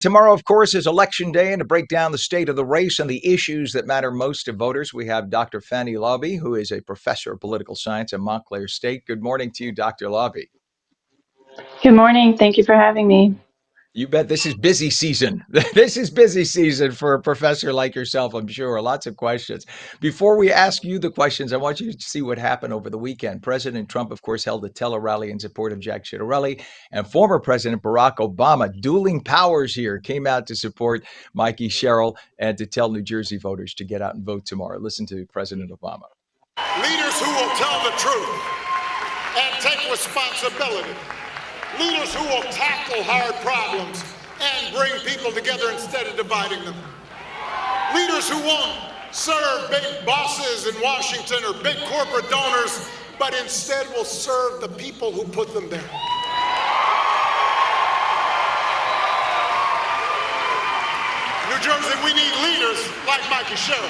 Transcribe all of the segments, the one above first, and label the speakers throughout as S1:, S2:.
S1: Tomorrow, of course, is Election Day, and to break down the state of the race and the issues that matter most to voters, we have Dr. Fanny Lauby, who is a professor of political science at Montclair State. Good morning to you, Dr. Lauby.
S2: Good morning. Thank you for having me.
S1: You bet this is busy season. This is busy season for a professor like yourself, I'm sure. Lots of questions. Before we ask you the questions, I want you to see what happened over the weekend. President Trump, of course, held a tele rally in support of Jack Ciattarelli, and former President Barack Obama, dueling powers here, came out to support Mikey Sherrill and to tell New Jersey voters to get out and vote tomorrow. Listen to President Obama.
S3: Leaders who will tell the truth and take responsibility. Leaders who will tackle hard problems and bring people together instead of dividing them. Leaders who won't serve big bosses in Washington or big corporate donors, but instead will serve the people who put them there. New Jersey, we need leaders like Mikey Sherrill.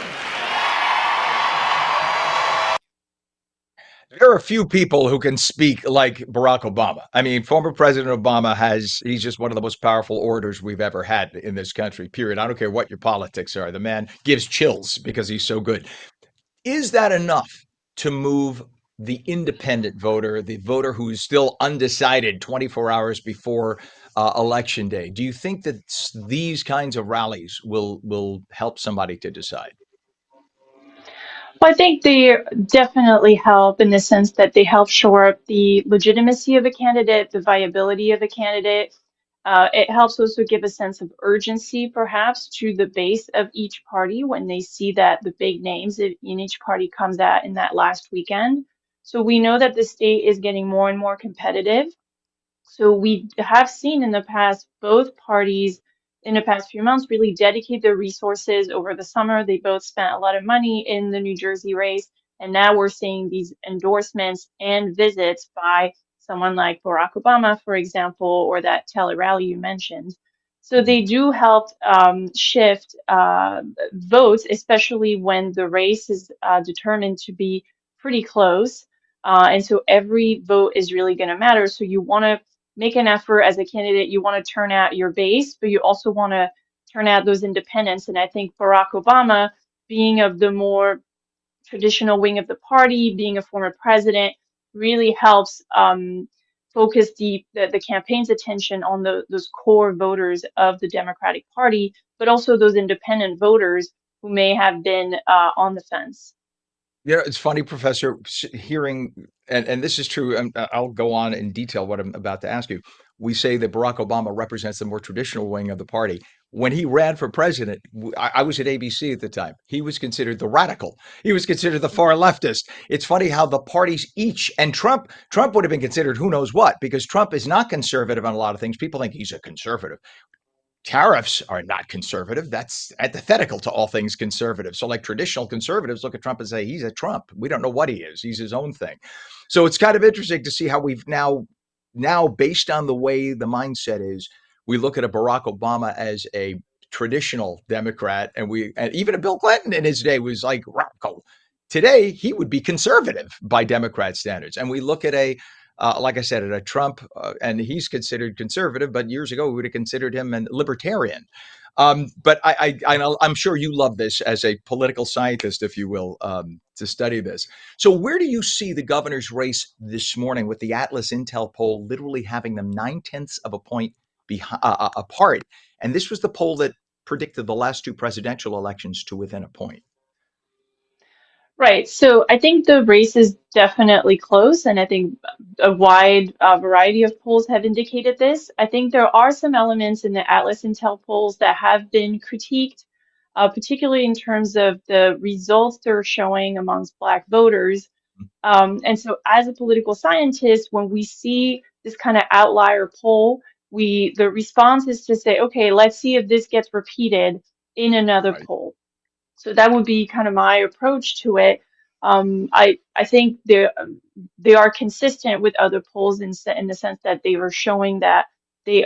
S1: There are a few people who can speak like Barack Obama. I mean, former President Obama he's just one of the most powerful orators we've ever had in this country, period. I don't care what your politics are. The man gives chills because he's so good. Is that enough to move the independent voter, the voter who is still undecided 24 hours before election day? Do you think that these kinds of rallies will help somebody to decide?
S2: Well, I think they definitely help in the sense that they help shore up the legitimacy of a candidate, the viability of a candidate. It helps also give a sense of urgency, perhaps, to the base of each party when they see that the big names in each party comes out in that last weekend. So we know that the state is getting more and more competitive. So we have seen in the past both parties in the past few months really dedicate their resources over the summer. They both spent a lot of money in the New Jersey race. And now we're seeing these endorsements and visits by someone like Barack Obama, for example, or that tele rally you mentioned. So
S1: Mhm.
S2: they do help shift votes, especially when the race is determined to be pretty close. And so every vote is really going to matter. So you want to make an effort as a candidate. You want to turn out your base, but you also want to turn out those independents. And I think Barack Obama, being of the more traditional wing of the party, being a former president, really helps focus the campaign's attention on those core voters of the Democratic Party, but also those independent voters who may have been on the fence.
S1: It's funny, Professor, hearing, and this is true, and I'll go on in detail what I'm about to ask you. We say that Barack Obama represents the more traditional wing of the party. When he ran for president, I was at ABC at the time. He was considered the radical. He was considered the far leftist. It's funny how the parties each, and Trump would have been considered who knows what, because Trump is not conservative on a lot of things. People think he's a conservative. Tariffs are not conservative. That's antithetical to all things conservative. So, like traditional conservatives look at Trump and say, he's a Trump. We don't know what he is. He's his own thing. So it's kind of interesting to see how we've now based on the way the mindset is, we look at a Barack Obama as a traditional Democrat, and even a Bill Clinton in his day was like radical. Today, he would be conservative by Democrat standards. And we look at like I said, at a Trump, and he's considered conservative, but years ago we would have considered him a libertarian. But I'm sure you love this as a political scientist, if you will, to study this. So where do you see the governor's race this morning with the Atlas Intel poll literally having them 9/10 of a point apart? And this was the poll that predicted the last two presidential elections to within a point.
S2: Right. So I think the race is definitely close, and I think a wide variety of polls have indicated this. I think there are some elements in the Atlas Intel polls that have been critiqued, particularly in terms of the results they're showing amongst Black voters. And so, as a political scientist, when we see this kind of outlier poll, the response is to say, okay, let's see if this gets repeated in another
S1: Right.
S2: poll. So that would be kind of my approach to it. I think they are consistent with other polls in the sense that they were showing that the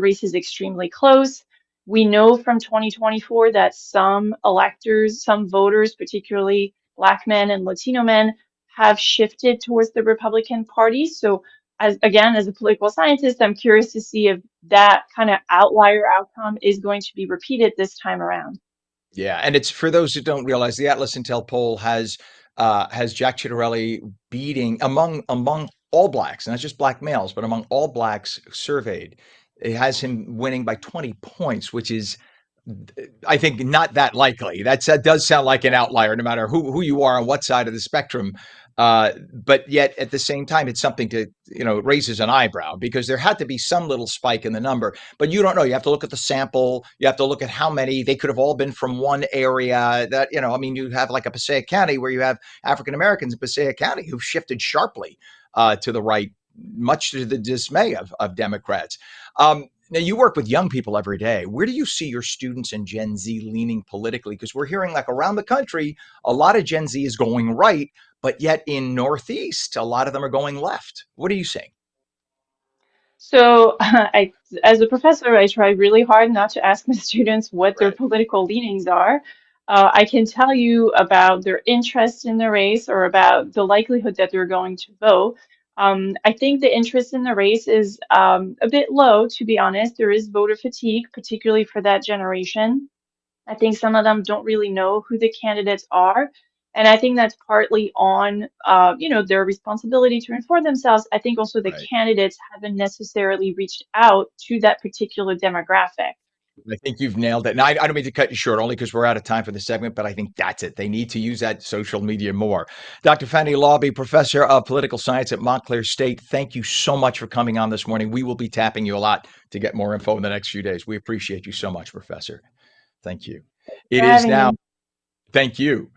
S2: race is extremely close. We know from 2024 that some electors, some voters, particularly Black men and Latino men, have shifted towards the Republican Party. So as a political scientist, I'm curious to see if that kind of outlier outcome is going to be repeated this time around.
S1: Yeah, and it's for those who don't realize the Atlas Intel poll has Jack Ciattarelli beating among all blacks, not just black males, but among all blacks surveyed. It has him winning by 20 points, which is, I think, not that likely. That does sound like an outlier, no matter who you are on what side of the spectrum. But yet, at the same time, it's something to, it raises an eyebrow because there had to be some little spike in the number. But you don't know. You have to look at the sample. You have to look at how many. They could have all been from one area. That, I mean, you have like a Passaic County where you have African Americans in Passaic County who've shifted sharply to the right, much to the dismay of Democrats. Now, you work with young people every day. Where do you see your students and Gen Z leaning politically? Because we're hearing like around the country, a lot of Gen Z is going right, but yet in Northeast, a lot of them are going left. What are you seeing?
S2: So, as a professor, I try really hard not to ask my students what their
S1: Right.
S2: political leanings are. I can tell you about their interest in the race or about the likelihood that they're going to vote. I think the interest in the race is a bit low, to be honest. There is voter fatigue, particularly for that generation. I think some of them don't really know who the candidates are. And I think that's partly on, their responsibility to inform themselves. I think also the
S1: Right.
S2: candidates haven't necessarily reached out to that particular demographic.
S1: I think you've nailed it. And I don't mean to cut you short only because we're out of time for the segment, but I think that's it. They need to use that social media more. Dr. Fanny Lauby, professor of political science at Montclair State, thank you so much for coming on this morning. We will be tapping you a lot to get more info in the next few days. We appreciate you so much, Professor. Thank you.
S2: For
S1: It is
S2: having
S1: now.
S2: me.
S1: Thank you.